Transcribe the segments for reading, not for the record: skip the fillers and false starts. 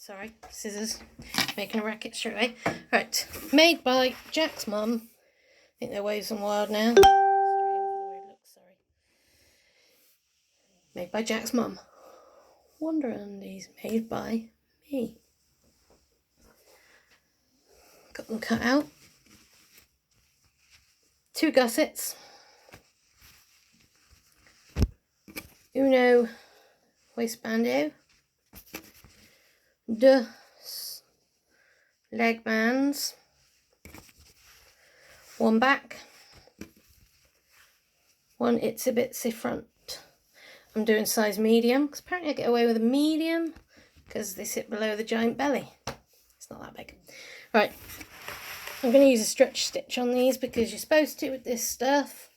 Sorry, scissors, making a racket straight away. Right, made by Jack's mum. I think they're Waves and Wild now. Straight in for the weird look, sorry. Made by Jack's mum. Wonder undies, made by me. Got them cut out. 2 gussets. Uno waistbando. Deux leg bands. 1 back. 1 itsy bitsy front. I'm doing size medium because apparently I get away with a medium because they sit below the giant belly. It's not that big. Right, I'm going to use a stretch stitch on these because you're supposed to with this stuff,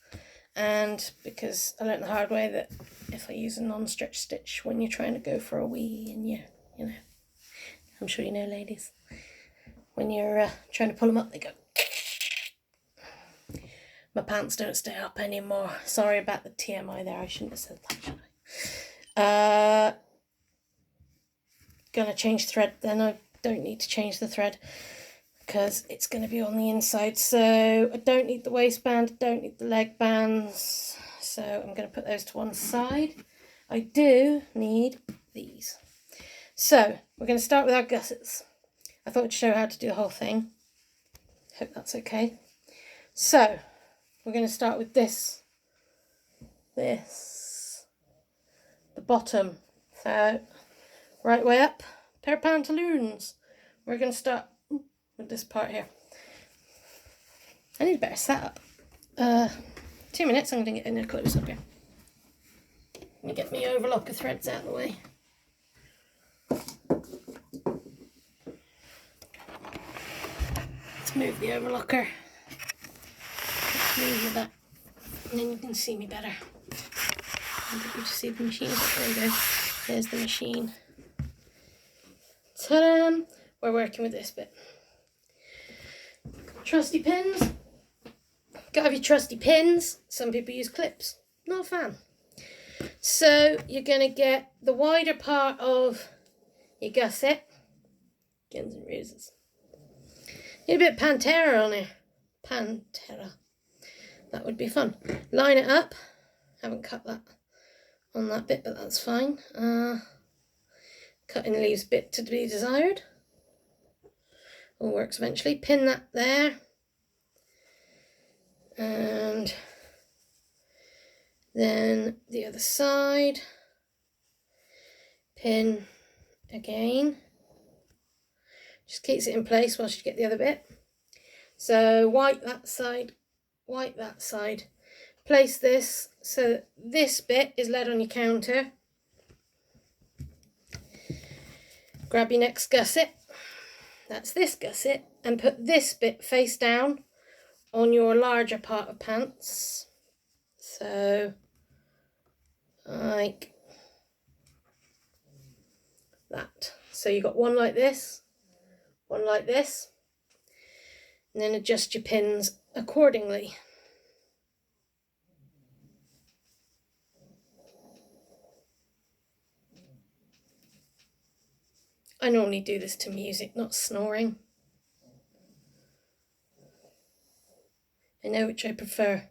and because I learned the hard way that if I use a non-stretch stitch when you're trying to go for a wee and you know, I'm sure you know, ladies, when you're trying to pull them up, they go. My pants don't stay up anymore. Sorry about the TMI there. I shouldn't have said that, should I? Gonna change thread then. I don't need to change the thread because it's going to be on the inside. So I don't need the waistband. I don't need the leg bands. So I'm going to put those to one side. I do need these. So we're going to start with our gussets. I thought I'd show how to do the whole thing. Hope that's okay. So we're going to start with this, the bottom, so right way up, pair of pantaloons. We're going to start with this part here. I need a better setup. 2 minutes, I'm going to get in a close up here. Let me get my overlocker threads out of the way. Let's move the overlocker. Move that, and then you can see me better. I think you just see the machine. There you go. There's the machine. Ta-da! We're working with this bit. Trusty pins. Gotta have your trusty pins. Some people use clips. Not a fan. So you're gonna get the wider part of your gusset. Guns and Roses. Need a bit of Pantera on here. Pantera. That would be fun. Line it up. Haven't cut that on that bit, but that's fine. Cutting leaves a bit to be desired. All works eventually. Pin that there. And then the other side. Pin again. Just keeps it in place whilst you get the other bit. So white that side. White that side. Place this so this bit is laid on your counter. Grab your next gusset. That's this gusset, and put this bit face down on your larger part of pants. So like that. So you've got one like this, one like this, and then adjust your pins accordingly. I normally do this to music, not snoring. I know which I prefer.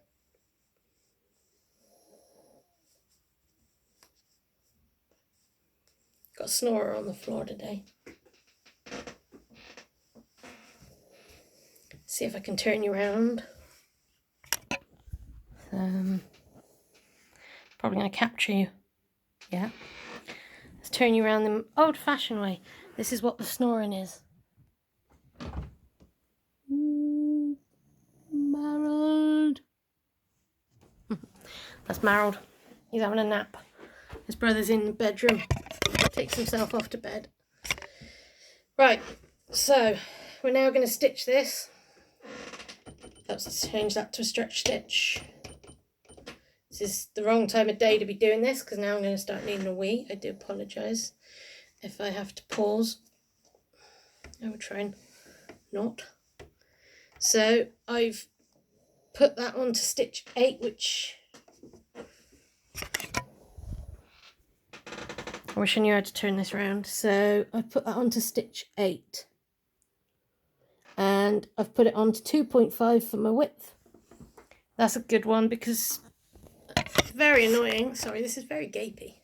Got a snorer on the floor today. See if I can turn you around. Probably going to capture you. Yeah. Let's turn you around the old-fashioned way. This is what the snoring is. Marold. That's Marold. He's having a nap. His brother's in the bedroom. Takes himself off to bed. Right, so we're now going to stitch this. Let's change that to a stretch stitch. This is the wrong time of day to be doing this because now I'm going to start needing a wee. I do apologise if I have to pause. I will try and not. So I've put that on to stitch 8, which I wish I knew how to turn this around. So I've put that onto stitch 8. And I've put it onto 2.5 for my width. That's a good one because it's very annoying. Sorry, this is very gapey.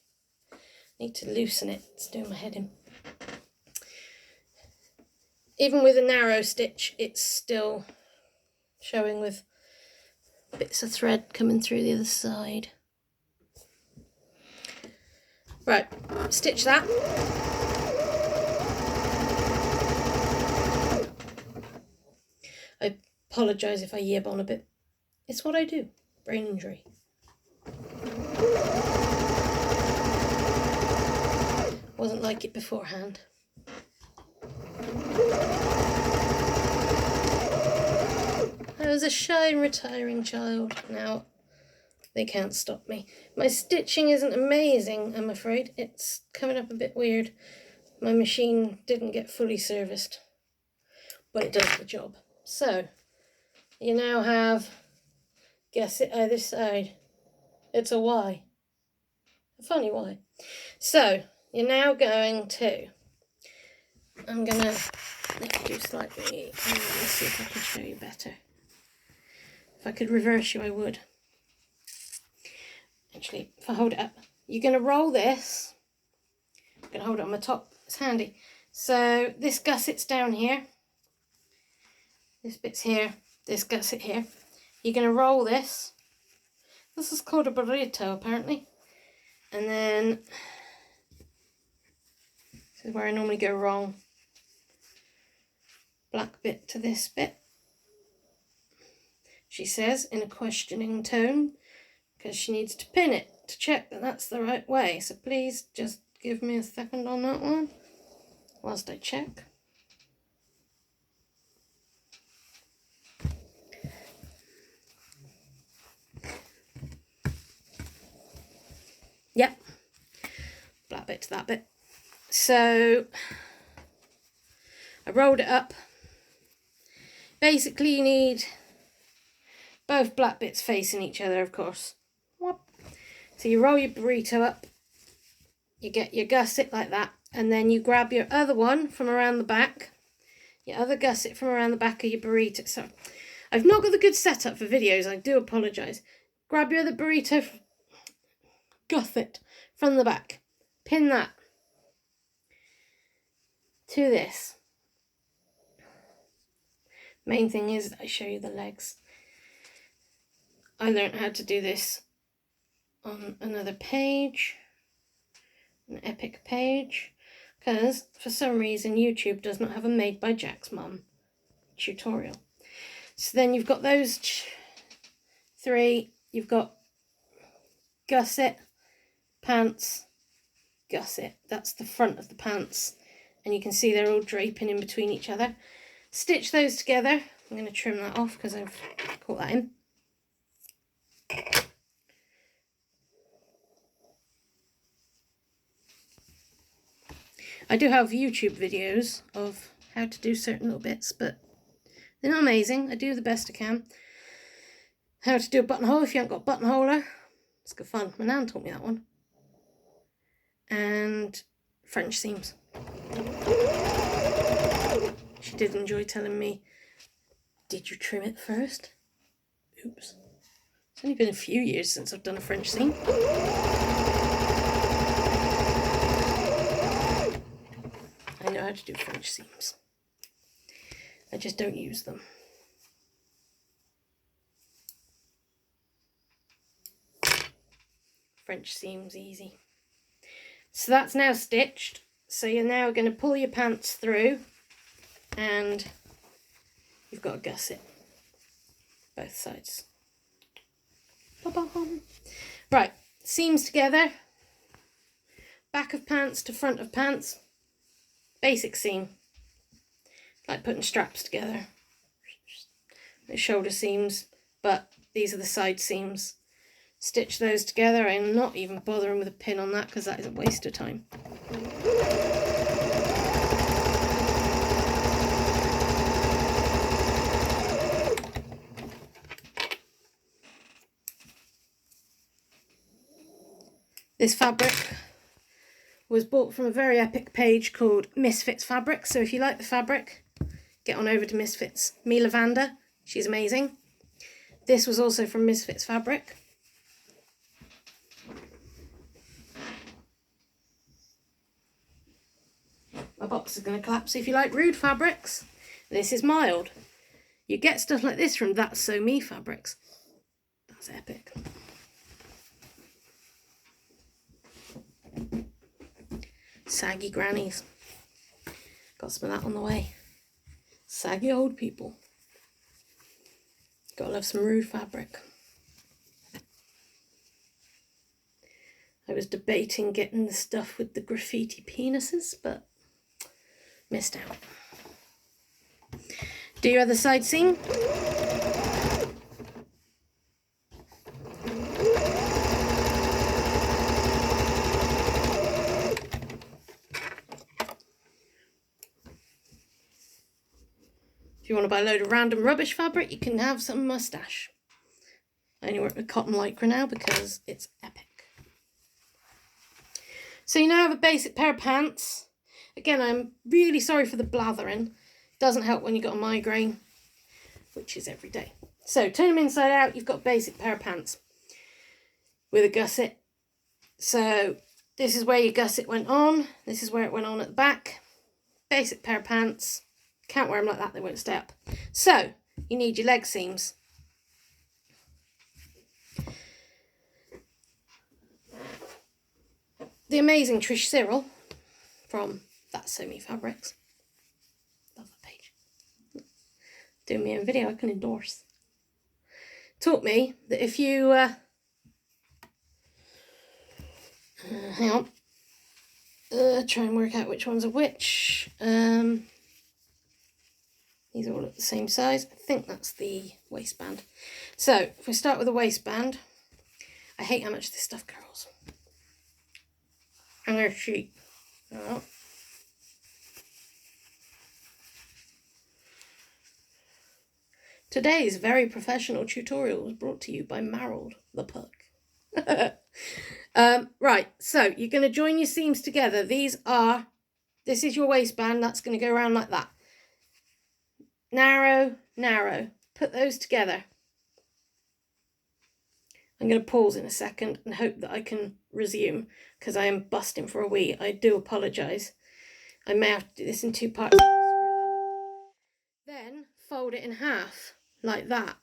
Need to loosen it. It's doing my head in. Even with a narrow stitch, it's still showing with bits of thread coming through the other side. Right, stitch that. I apologise if I yib on a bit. It's what I do. Brain injury. Wasn't like it beforehand. I was a shy and retiring child. Now they can't stop me. My stitching isn't amazing, I'm afraid. It's coming up a bit weird. My machine didn't get fully serviced, but it does the job. So, you now have, guess it either side. It's a Y. A funny Y. So, you're now going to, I'm going to do slightly, let's see if I can show you better. If I could reverse you, I would. Actually, if I hold it up, you're going to roll this. I'm going to hold it on my top. It's handy. So this gusset's down here. This bit's here. This gusset here. You're going to roll this. This is called a burrito, apparently. And then, this is where I normally go wrong. Black bit to this bit. She says in a questioning tone, because she needs to pin it to check that that's the right way. So please just give me a second on that one whilst I check. Yep, black bit to that bit. So I rolled it up. Basically you need both black bits facing each other, of course. So you roll your burrito up, you get your gusset like that, and then you grab your other one from around the back, your other gusset from around the back of your burrito. So I've not got the good setup for videos, I do apologise. Grab your other burrito gusset from the back, pin that to this. Main thing is that I show you the legs. I learned how to do this on another page, an epic page, because for some reason YouTube does not have a Made by Jack's Mum tutorial. So then you've got those 3, you've got gusset, pants, gusset. That's the front of the pants, and you can see they're all draping in between each other. Stitch those together. I'm going to trim that off because I've caught that in. I do have YouTube videos of how to do certain little bits, but they're not amazing. I do the best I can. How to do a buttonhole if you haven't got a buttonholer. It's good fun. My nan taught me that one. And French seams. She did enjoy telling me, did you trim it first? Oops. It's only been a few years since I've done a French seam. I know how to do French seams. I just don't use them. French seams easy. So that's now stitched. So you're now going to pull your pants through and you've got a gusset. Both sides. Ba-bum. Right, seams together. Back of pants to front of pants. Basic seam, like putting straps together. The shoulder seams, but these are the side seams. Stitch those together. I'm not even bothering with a pin on that because that is a waste of time. This fabric was bought from a very epic page called Misfits Fabric. So if you like the fabric, get on over to Misfits. Me Lavanda, she's amazing. This was also from Misfits Fabric. My box is going to collapse. If you like rude fabrics, this is mild. You get stuff like this from That's So Me Fabrics. That's epic. Saggy grannies. Got some of that on the way. Saggy old people. Gotta love some rude fabric. I was debating getting the stuff with the graffiti penises, but missed out. Do your other side seam. If you want to buy a load of random rubbish fabric, you can have some mustache. I only work with cotton lycra now because it's epic. So you now have a basic pair of pants. Again, I'm really sorry for the blathering. Doesn't help when you've got a migraine, which is every day. So turn them inside out, you've got a basic pair of pants with a gusset. So this is where your gusset went on. This is where it went on at the back. Basic pair of pants. Can't wear them like that, they won't stay up. So you need your leg seams. The amazing Trish Cyril from That's So Me Fabrics. Love that page. Doing my own video, I can endorse. Taught me that if you hang on, try and work out which ones are which. These are all at the same size. I think that's the waistband. So if we start with the waistband, I hate how much this stuff curls. And there's sheet. Oh. Today's very professional tutorial was brought to you by Marold, the pug. Right, so you're going to join your seams together. This is your waistband. That's going to go around like that. Narrow, narrow. Put those together. I'm going to pause in a second and hope that I can resume because I am busting for a wee. I do apologise. I may have to do this in two parts. Then fold it in half like that.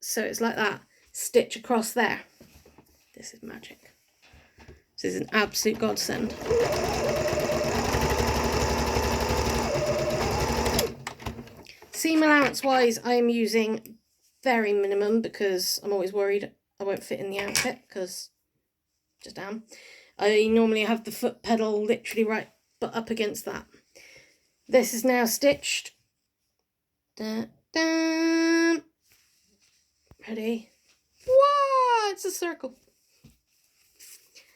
So it's like that. Stitch across there. This is magic. This is an absolute godsend. Seam allowance wise, I am using very minimum because I'm always worried I won't fit in the outfit because just am. I normally have the foot pedal literally right but up against that. This is now stitched. Da, da. Ready? Wow, it's a circle.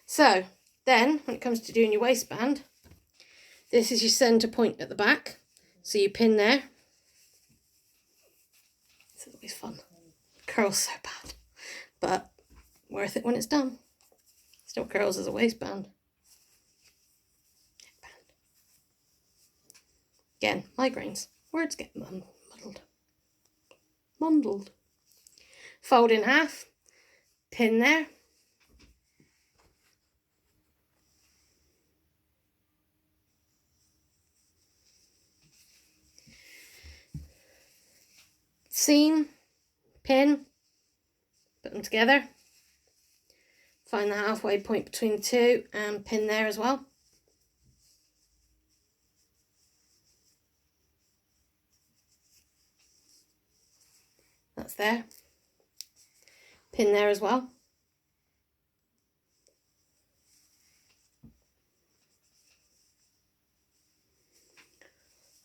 So then when it comes to doing your waistband, this is your centre point at the back. So you pin there. It's always fun. Curls so bad, but worth it when it's done. Still curls as a waistband. Again, migraines. Words get muddled. Mundled. Fold in half. Pin there. Seam, pin, put them together. Find the halfway point between the two and pin there as well. That's there. Pin there as well.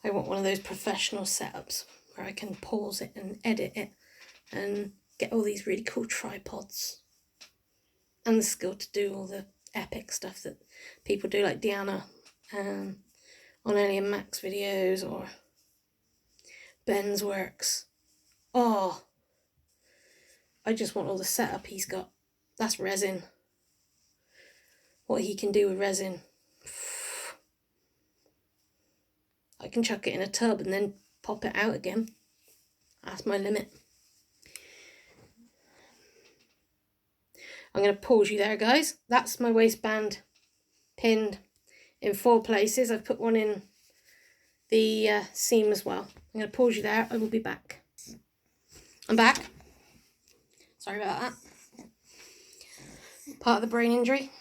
I want one of those professional setups where I can pause it and edit it and get all these really cool tripods and the skill to do all the epic stuff that people do, like Deanna on Ellie and Max videos or Ben's works. Oh, I just want all the setup he's got. That's resin. What he can do with resin. I can chuck it in a tub and then pop it out again. That's my limit. I'm going to pause you there, guys. That's my waistband pinned in 4 places. I've put one in the seam as well. I'm going to pause you there. I will be back. I'm back. Sorry about that. Part of the brain injury.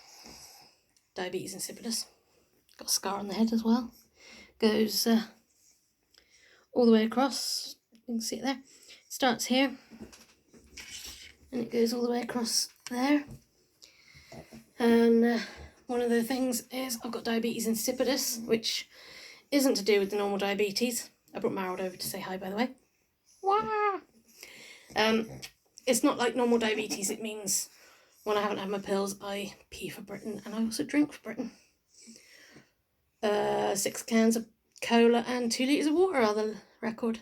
Diabetes insipidus. Got a scar on the head as well. Goes all the way across. You can see it there. It starts here. And it goes all the way across there. And one of the things is I've got diabetes insipidus, which isn't to do with the normal diabetes. I brought Marold over to say hi, by the way. Wah! It's not like normal diabetes. It means when I haven't had my pills, I pee for Britain, and I also drink for Britain. 6 cans of cola and 2 litres of water are the record.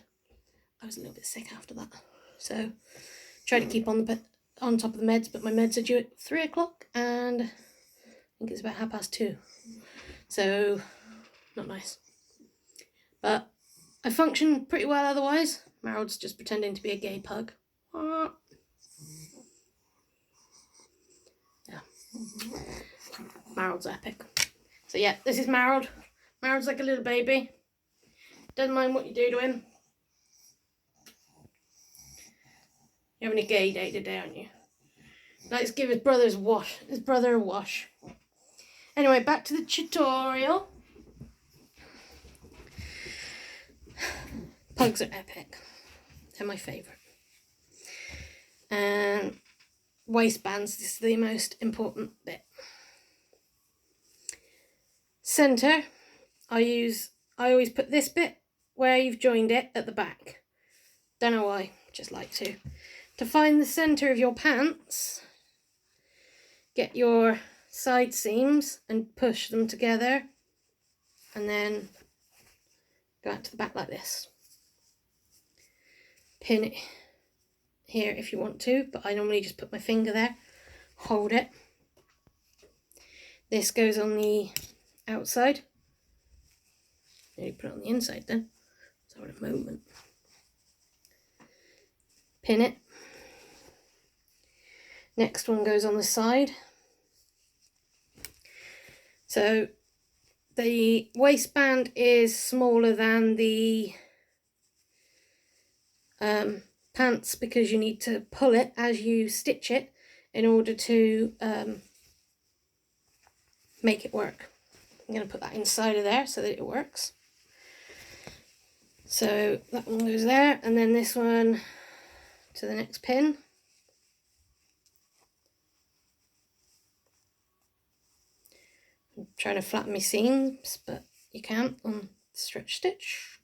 I was a little bit sick after that, so try to keep on top of the meds, but my meds are due at 3 o'clock, and I think it's about 2:30. So not nice. But I function pretty well otherwise. Marold's just pretending to be a gay pug. Yeah. Marold's epic. So yeah, this is Marold. Marold's like a little baby. Doesn't mind what you do to him. You're having a gay day today, aren't you? Likes to give his brother a wash. Anyway, back to the tutorial. Pugs are epic. They're my favourite. And waistbands, this is the most important bit. Centre, I always put this bit where you've joined it at the back. Don't know why, just like to. To find the centre of your pants, get your side seams and push them together, and then go out to the back like this. Pin it here if you want to, but I normally just put my finger there, hold it. This goes on the outside. Maybe put it on the inside then. So in a moment. Pin it. Next one goes on the side. So the waistband is smaller than the pants because you need to pull it as you stitch it in order to make it work. I'm going to put that inside of there so that it works. So that one goes there, and then this one to the next pin. I'm trying to flatten my seams, but you can't on stretch stitch.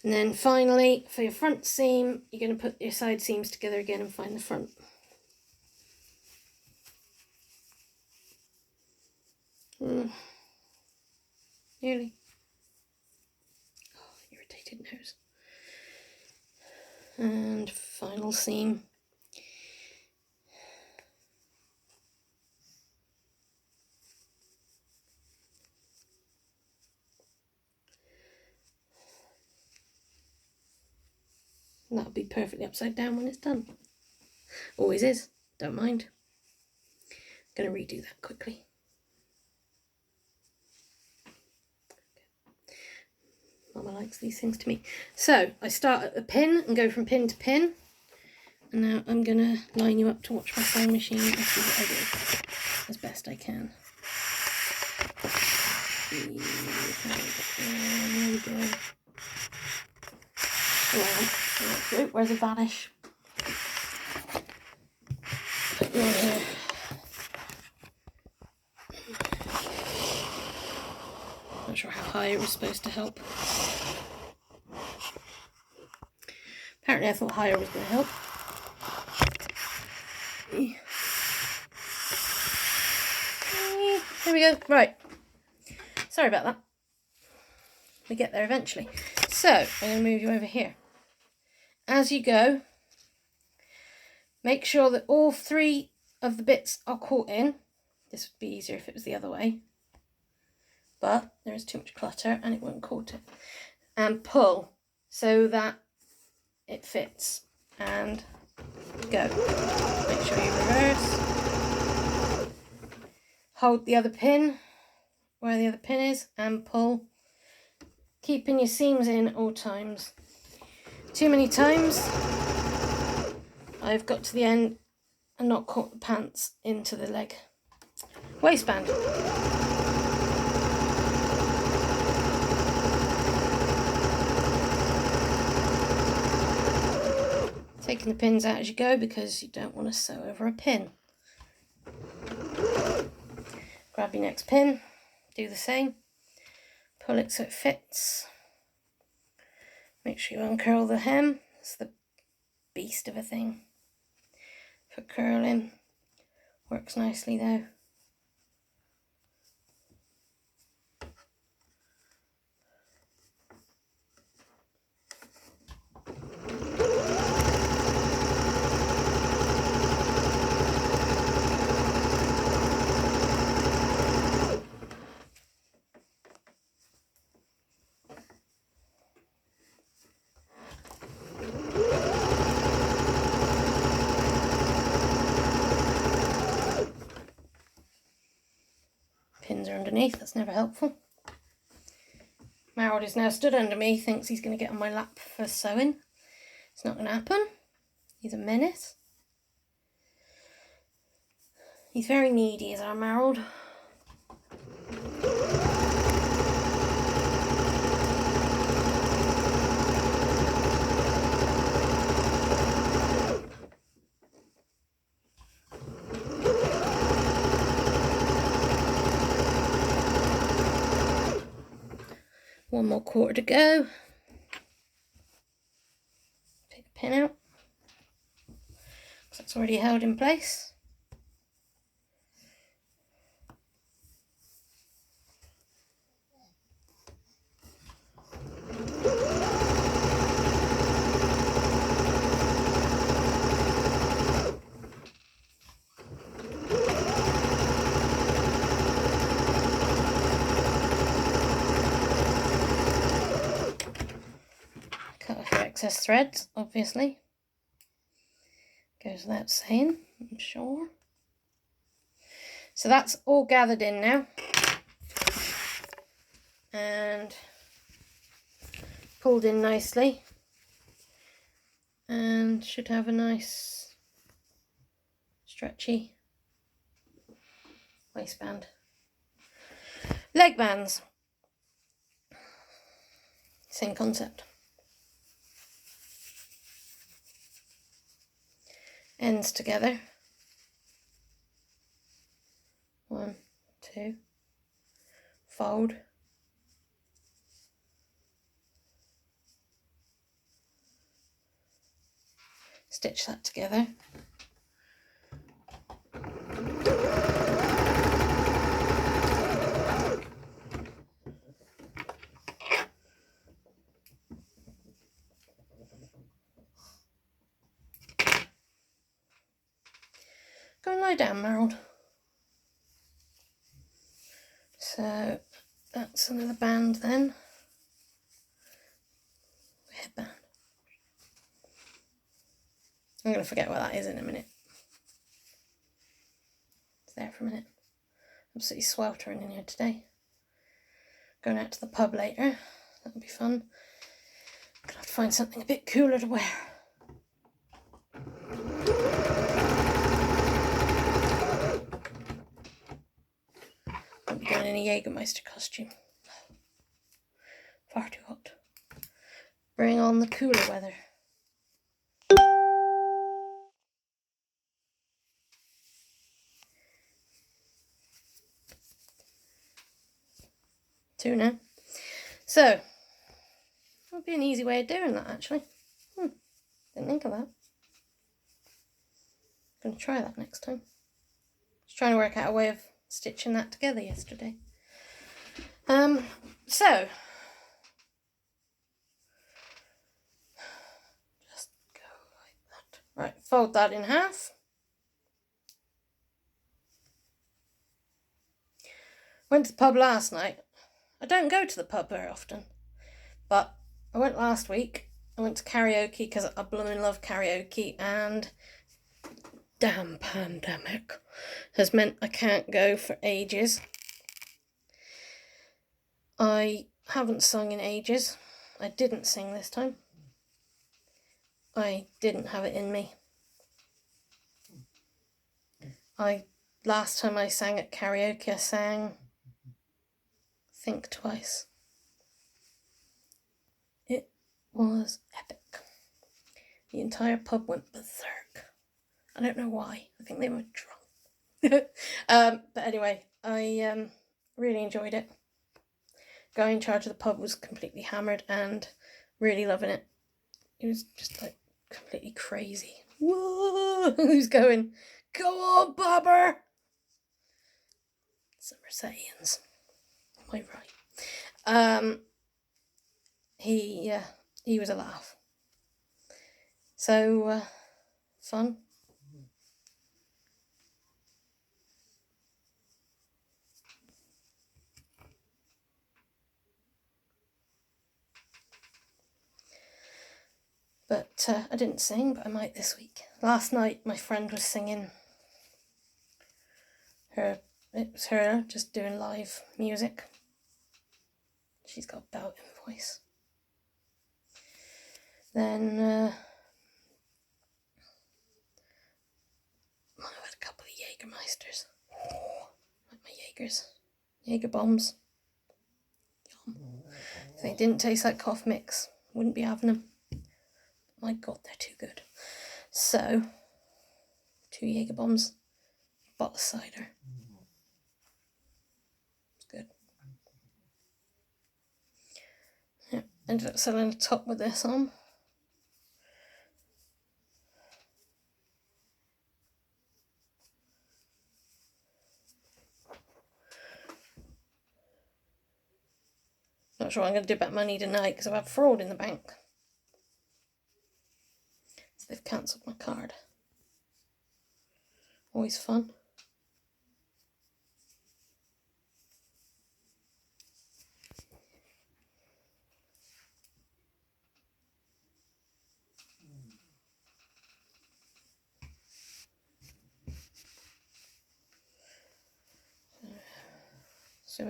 And then finally, for your front seam, you're going to put your side seams together again and find the front. Nearly. Oh, irritated nose. And final seam. And that'll be perfectly upside down when it's done. Always is, don't mind. I'm going to redo that quickly. Mama likes these things to me. So I start at the pin and go from pin to pin. And now I'm going to line you up to watch my sewing machine and see what I do as best I can. There we go. Where's the vanish? Put you on here. Not sure how high it was supposed to help. Apparently I thought higher was going to help. There we go. Right. Sorry about that. We get there eventually. So, I'm going to move you over here. As you go, make sure that all 3 of the bits are caught in. This would be easier if it was the other way. but there is too much clutter and it won't coat it. And pull so that it fits, and go. Make sure you reverse. Hold the other pin where the other pin is and pull, keeping your seams in at all times. Too many times I've got to the end and not caught the pants into the leg waistband. Taking the pins out as you go because you don't want to sew over a pin. Grab your next pin, do the same, pull it so it fits. Make sure you uncurl the hem. It's the beast of a thing for curling. Works nicely though. Pins are underneath, that's never helpful. Marold is now stood under me, thinks he's going to get on my lap for sewing. It's not going to happen. He's a menace. He's very needy, is our Marold. One more quarter to go. Take the pin out, because that's already held in place. Cut off your excess threads, obviously. Goes without saying, I'm sure. So that's all gathered in now. And pulled in nicely. And should have a nice stretchy waistband. Leg bands. Same concept. Ends together. 1, 2. Fold. Stitch that together. Go and lie down, Marold. So that's another band then. Headband. I'm going to forget what that is in a minute. It's there for a minute. Absolutely sweltering in here today. Going out to the pub later. That'll be fun. Gonna have to find something a bit cooler to wear. Won't be going in a Jägermeister costume. Far too hot. Bring on the cooler weather. Two now. So, that would be an easy way of doing that actually. Didn't think of that. Gonna try that next time. Just trying to work out a way of stitching that together yesterday. So just go like that. Right, fold that in half. Went to the pub last night I don't go to the pub very often, but I went last week. I went to karaoke because I blooming love karaoke, and damn pandemic has meant I can't go for ages. I haven't sung in ages. I didn't sing this time. I didn't have it in me. Last time I sang at karaoke, I sang Think Twice. It was epic. The entire pub went berserk. I don't know why. I think they were drunk. But anyway, I really enjoyed it. Guy in charge of the pub was completely hammered and really loving it. He was just like completely crazy. Whoa! He was going, "Go on, Bobber!" Somersettians. Am I right? He was a laugh. So fun. But I didn't sing, but I might this week. Last night my friend was singing. It was her just doing live music. She's got a belting voice. Then I had a couple of Jägermeisters. Like my Jaegers. Jaeger bombs. Yum. If they didn't taste like cough mix, wouldn't be having them. My God, they're too good. So, 2 Jaeger bombs, bottle of cider. It's good. Yeah, ended up selling a top with this on. Not sure what I'm going to do about money tonight because I've had fraud in the bank. So they've cancelled my card. Always fun. So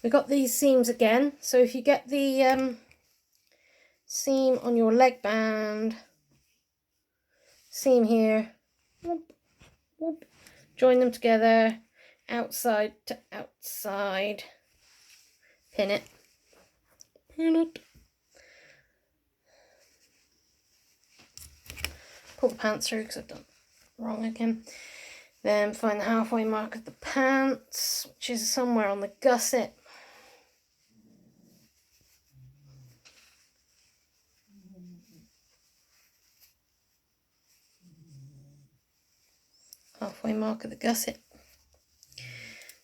we got these seams again. So if you get the seam on your leg band, seam here, whoop, whoop, join them together, outside to outside, pin it, pull the pants through because I've done wrong again. Then find the halfway mark of the pants, which is somewhere on the gusset. Halfway mark of the gusset.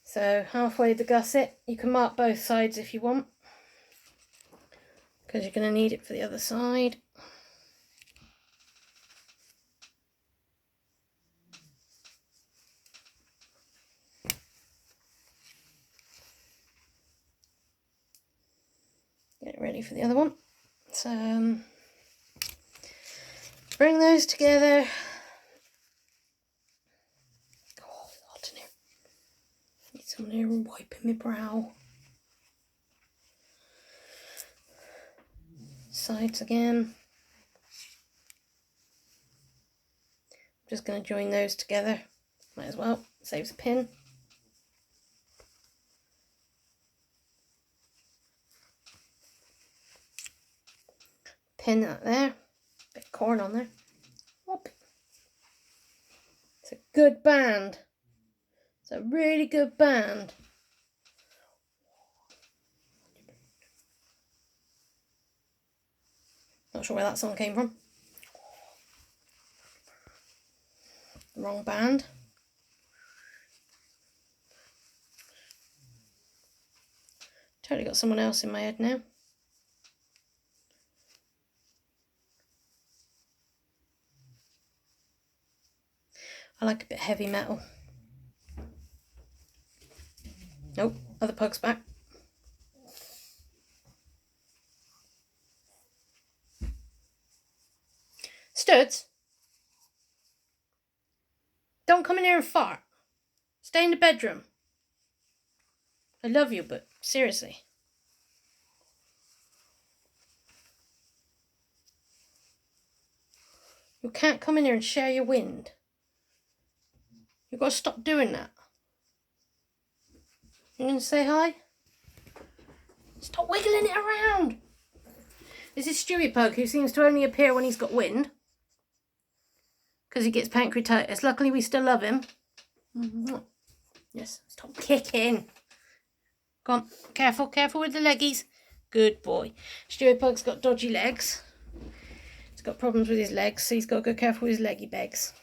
So halfway the gusset, you can mark both sides if you want, because you're going to need it for the other side. Get ready for the other one. So bring those together. Oh, it's hot in here. Need someone here wiping my brow. Sides again. I'm just going to join those together. Might as well. Saves a pin. Pin that there. Bit of corn on there. Whoop. It's a good band. It's a really good band. Not sure where that song came from. Wrong band. Totally got someone else in my head now. I like a bit heavy metal. Nope, other pug's back. Studs, don't come in here and fart. Stay in the bedroom. I love you, but seriously. You can't come in here and share your wind. You've got to stop doing that. You gonna say hi? Stop wiggling it around. This is Stewie Pug, who seems to only appear when he's got wind. Because he gets pancreatitis. Luckily, we still love him. Yes, stop kicking. Go on, careful, careful with the leggies. Good boy. Stewie Pug's got dodgy legs. He's got problems with his legs, so he's got to go careful with his leggy bags.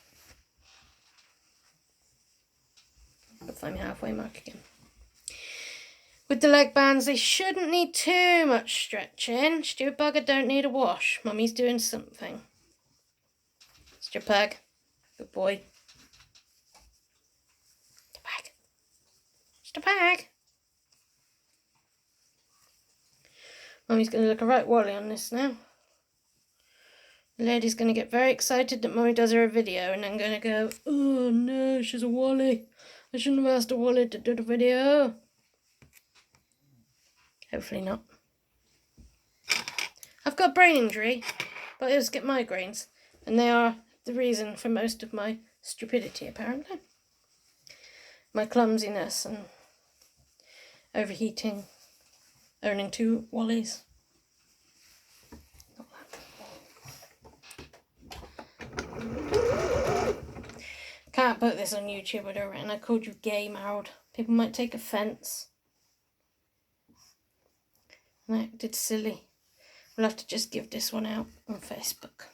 I'll find my halfway mark again. With the leg bands, they shouldn't need too much stretching. Stewie Pug, don't need a wash. Mummy's doing something. Stewie Pug, good boy. Stewie Pug. Mummy's going to look a right wally on this now. The lady's going to get very excited that Mummy does her a video and then going to go, oh no, she's a wally. I shouldn't have asked a wally to do the video. Hopefully not. I've got a brain injury, but I just get migraines. And they are the reason for most of my stupidity, apparently. My clumsiness and overheating. Owning 2 wallies. Can't put this on YouTube, I don't reckon. I called you gay, marold. People might take offence. And I acted silly. We'll have to just give this one out on Facebook.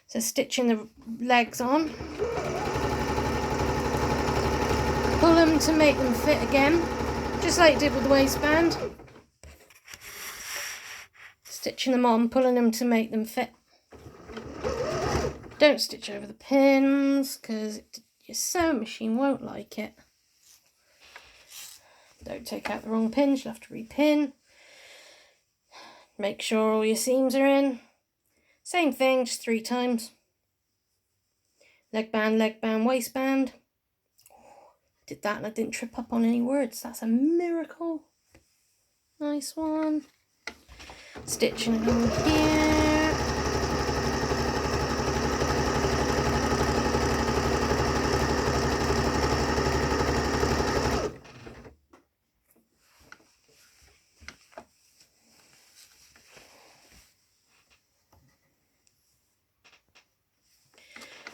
So stitching the legs on. Pull them to make them fit again, just like you did with the waistband. Stitching them on, pulling them to make them fit. Don't stitch over the pins, because your sewing machine won't like it. Don't take out the wrong pins, you'll have to repin. Make sure all your seams are in. Same thing, just 3 times. Leg band, waistband. Did that and I didn't trip up on any words. That's a miracle. Nice one. Stitching it on here.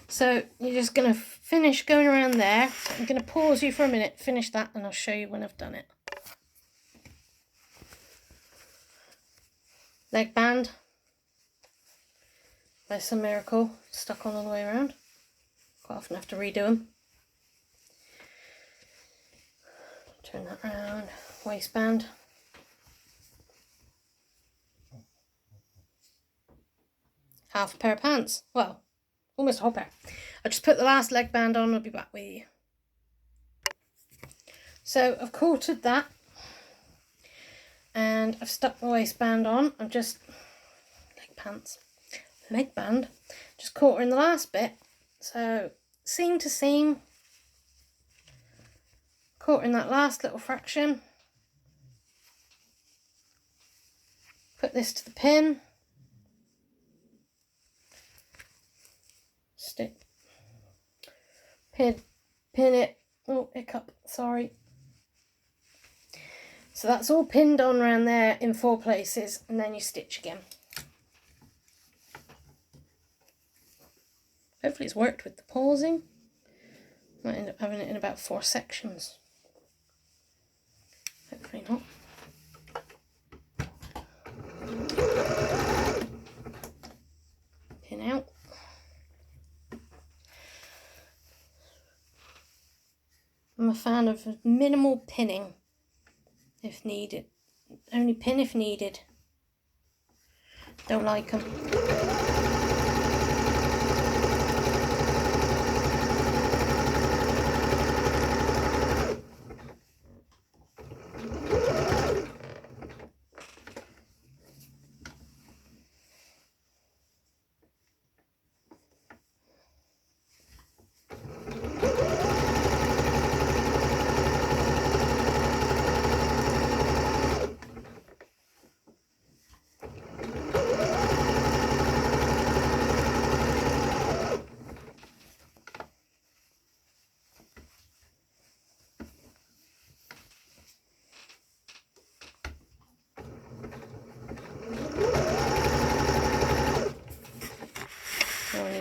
So you're just going to finish going around there. I'm going to pause you for a minute, finish that, and I'll show you when I've done it. Leg band. By some miracle, stuck on all the way around. Quite often have to redo them. Turn that round. Waistband. Half a pair of pants. Well, almost a whole pair. I'll just put the last leg band on, I'll be back with you. So I've quartered that and I've stuck the waistband on. I'm just leg band, just quartering the last bit. So seam to seam, quartering that last little fraction. Put this to the pin. Stick, pin it. Oh, hiccup, sorry. So that's all pinned on around there in 4 places, and then you stitch again. Hopefully it's worked with the pausing. Might end up having it in about 4 sections. Hopefully not. Pin out. I'm a fan of minimal pinning if needed. Only pin if needed. Don't like them.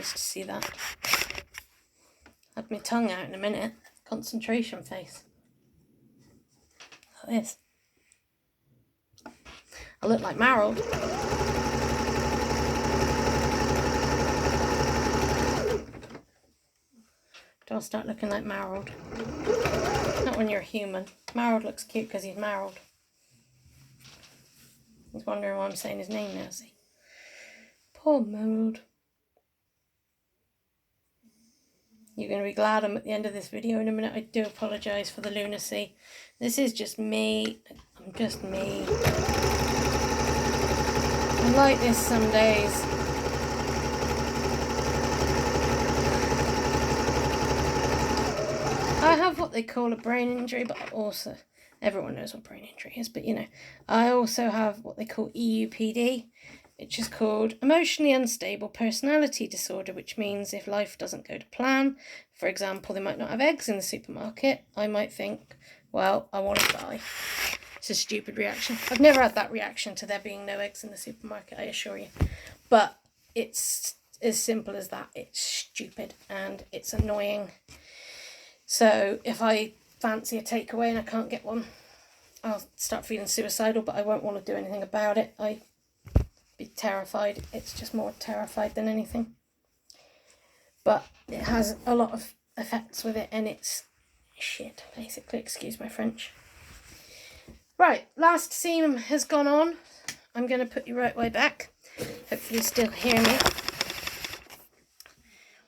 nice to see that. Had my tongue out in a minute. Concentration face. Like this. I look like Marold. Don't start looking like Marold. Not when you're a human. Marold looks cute because he's Marold. He's wondering why I'm saying his name now, see? Poor Marold. You're going to be glad I'm at the end of this video in a minute. I do apologise for the lunacy. This is just me. I'm just me. I'm like this some days. I have what they call a brain injury, but also, everyone knows what brain injury is, but you know, I also have what they call EUPD, which is called emotionally unstable personality disorder, which means if life doesn't go to plan, for example, they might not have eggs in the supermarket, I might think, well, I want to die. It's a stupid reaction. I've never had that reaction to there being no eggs in the supermarket, I assure you. But it's as simple as that. It's stupid and it's annoying. So if I fancy a takeaway and I can't get one, I'll start feeling suicidal, but I won't want to do anything about it. I'd be terrified. It's just more terrified than anything. But it has a lot of effects with it and it's shit, basically. Excuse my French. Right, last seam has gone on. I'm going to put you right way back. Hopefully you still hear me.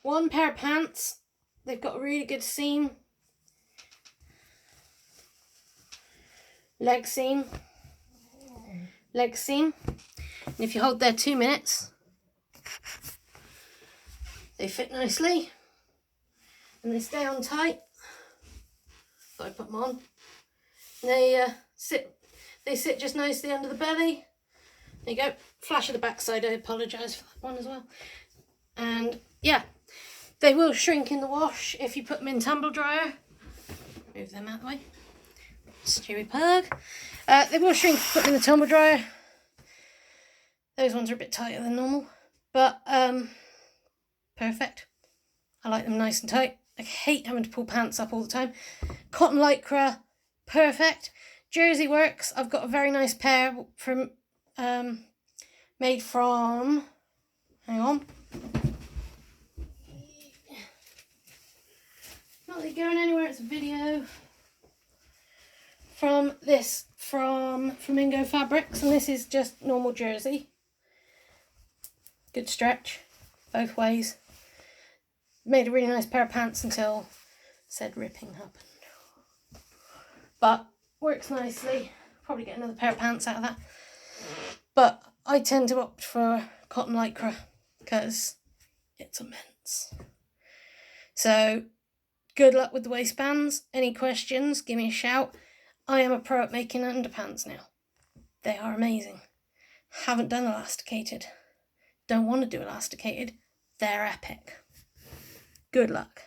One pair of pants. They've got a really good seam. Leg seam. Leg seam. And if you hold there 2 minutes, they fit nicely. And they stay on tight. Thought I'd put them on. And they sit just nicely under the belly. There you go. Flash of the backside. I apologise for that one as well. And yeah. They will shrink in the wash if you put them in tumble dryer. Move them out of the way. Stewie pug. They will shrink if you put them in the tumble dryer. Those ones are a bit tighter than normal. But, perfect. I like them nice and tight. I hate having to pull pants up all the time. Cotton lycra, perfect. Jersey works. I've got a very nice pair from, made from, hang on. Not really going anywhere, it's a video from Flamingo Fabrics, and this is just normal jersey. Good stretch both ways. Made a really nice pair of pants until said ripping happened, but works nicely. Probably get another pair of pants out of that, but I tend to opt for cotton lycra because it's immense. So good luck with the waistbands. Any questions, give me a shout. I am a pro at making underpants now. They are amazing. Haven't done elasticated. Don't want to do elasticated. They're epic. Good luck.